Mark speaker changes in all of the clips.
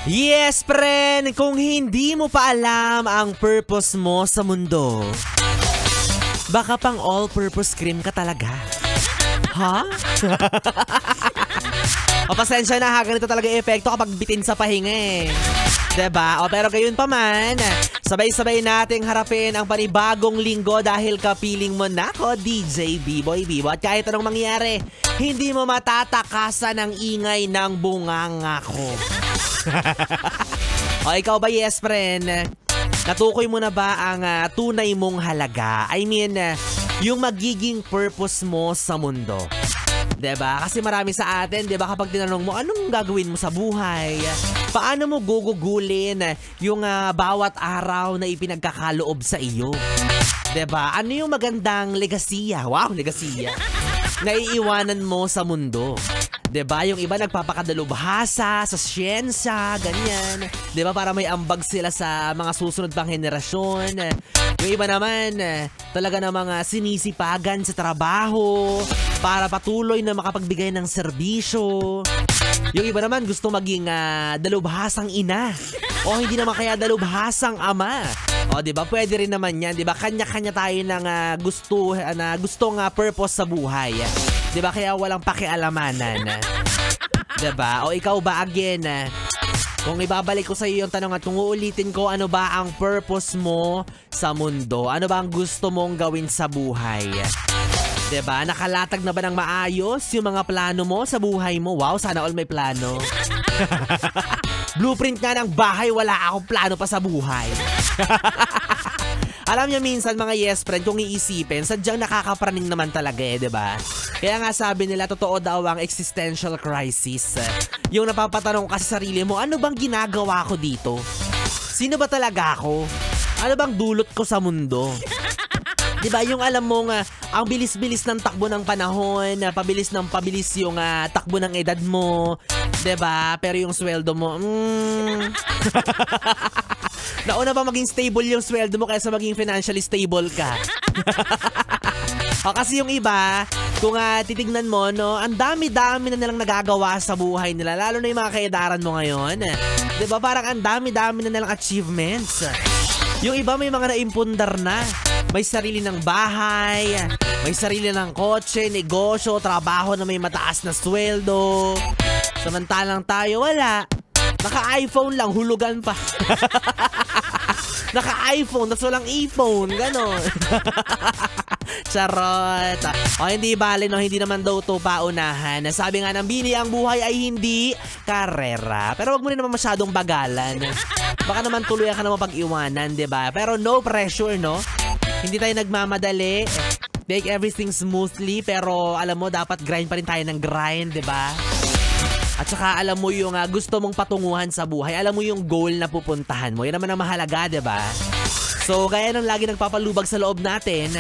Speaker 1: Yes, friend! Kung hindi mo pa alam ang purpose mo sa mundo, baka pang all-purpose cream ka talaga. Ha? O pasensya na ha, ganito talaga epekto kapag bitin sa pahinga eh. Diba? O pero gayon pa man, sabay-sabay nating harapin ang panibagong linggo dahil kapiling mo na ko, DJ B-Boy Bibo. At kahit anong mangyari, hindi mo matatakasan ang ingay ng bunganga ko. O ikaw ba, yes friend? Natukoy mo na ba ang tunay mong halaga? I mean, yung magiging purpose mo sa mundo. Diba? Kasi marami sa atin, diba, kapag tinanong mo, anong gagawin mo sa buhay? Paano mo gugugulin yung bawat araw na ipinagkakaloob sa iyo? Diba? Ano yung magandang legasiya? Wow, legasiya! Na iiwanan mo sa mundo. Diba? Yung iba nagpapakadalubhasa sa siyensya, ganyan. Diba? Para may ambag sila sa mga susunod pang henerasyon. Yung iba naman, talaga namang sinisipagan sa trabaho para patuloy na makapagbigay ng serbisyo. Yung iba naman gusto maging dalubhasang ina. O hindi naman kaya dalubhasang ama. O diba? Pwede rin naman yan. Diba? Kanya-kanya tayo ng gustong purpose sa buhay. Diba? Kaya walang pakialamanan. Diba? O ikaw ba again? Kung ibabalik ko sa iyo yung tanong at kung uulitin ko, ano ba ang purpose mo sa mundo? Ano ba ang gusto mong gawin sa buhay? Diba? Nakalatag na ba ng maayos yung mga plano mo sa buhay mo? Wow, sana all may plano. Blueprint nga ng bahay, wala akong plano pa sa buhay. Alam niyo minsan mga yes friend, kung iisipin, sadyang nakakapraning naman talaga eh, diba? Kaya nga sabi nila, totoo daw ang existential crisis. Yung napapatanong ka sa sarili mo, ano bang ginagawa ko dito? Sino ba talaga ako? Ano bang dulot ko sa mundo? Diba, yung alam mong ang bilis-bilis ng takbo ng panahon, pabilis ng pabilis yung takbo ng edad mo, diba? Pero yung sweldo mo, nauna ba maging stable yung sweldo mo kaysa maging financially stable ka? O kasi yung iba, kung titignan mo, no, ang dami-dami na nilang nagagawa sa buhay nila, lalo na yung mga kaedaran mo ngayon. Diba, parang ang dami-dami na nilang achievements. Yung iba may mga naimpundar na. May sarili ng bahay, may sarili ng kotse, negosyo, trabaho na may mataas na sweldo. Samantalang tayo, wala. Naka-iPhone lang, hulugan pa. Naka-iPhone, tas walang iPhone, gano'n. Charot. O hindi bale, no, hindi naman daw to paunahan. Sabi nga ng Bini, ang buhay ay hindi karera. Pero wag mo rin naman masyadong bagalan. Baka naman tuluyan ka naman pag-iwanan, diba? Pero no pressure, no? Hindi tayo nagmamadali. Take everything smoothly, pero alam mo, dapat grind pa rin tayo ng grind, diba? At saka alam mo yung gusto mong patunguhan sa buhay. Alam mo yung goal na pupuntahan mo. Yan naman ang mahalaga, diba? So, gaya ng lagi nagpapalubag sa loob natin,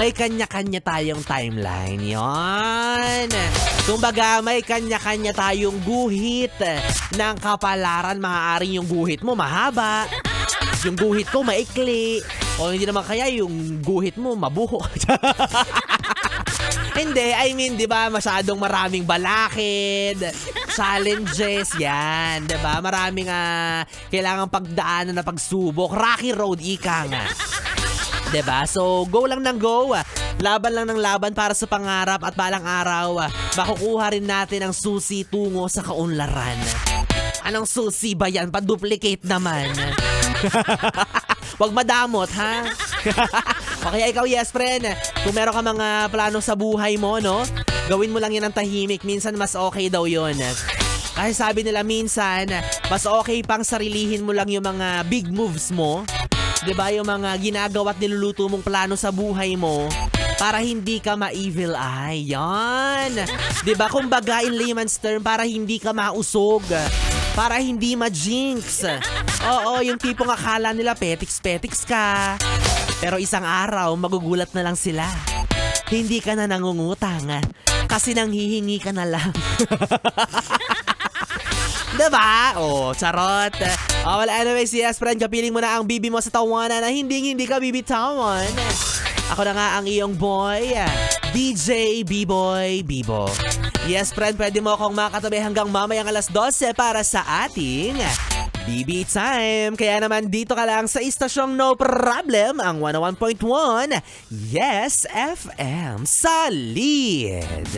Speaker 1: may kanya-kanya tayong timeline. Yan. Kumbaga, may kanya-kanya tayong guhit ng kapalaran. Maaaring yung guhit mo mahaba, yung guhit ko maikli, o hindi naman kaya yung guhit mo mabuho. Hindi, I mean, di ba, masyadong maraming balakid, challenges, yan, di ba? Maraming kailangang pagdaanan na pagsubok. Rocky road, ika nga. Di ba? So, go lang ng go. Laban lang ng laban para sa pangarap at balang araw, makukuha rin natin ang susi tungo sa kaunlaran. Anong susi ba yan? Pa-duplicate naman. Wag madamot, ha? Okay, ikaw, yes, friend. Kung meron ka mga plano sa buhay mo, no? Gawin mo lang yan ng tahimik. Minsan, mas okay daw yun. Kasi sabi nila, minsan, mas okay pang sarilihin mo lang yung mga big moves mo. Diba? Yung mga ginagawa at niluluto mong plano sa buhay mo para hindi ka ma-evil eye. Yan. Diba? Kumbaga, in layman's term, para hindi ka mausog. Para hindi ma-jinx. Oo, yung tipong akala nila petiks-petiks ka. Pero isang araw, magugulat na lang sila. Hindi ka na nangungutang kasi nanghihingi ka na lang. Diba? Oh, charot. Oh, well, anyways, yes, friend, kapiling mo na ang bibi mo sa tawanan na hindi ka bibitawan. Ako na nga ang iyong boy, DJ B-Boy Bibo. Yes, friend, pwede mo akong makatabi hanggang mamayang alas 12 para sa ating BB time! Kaya naman dito ka lang sa istasyong No Problem, ang 101.1 Yes FM sa lead.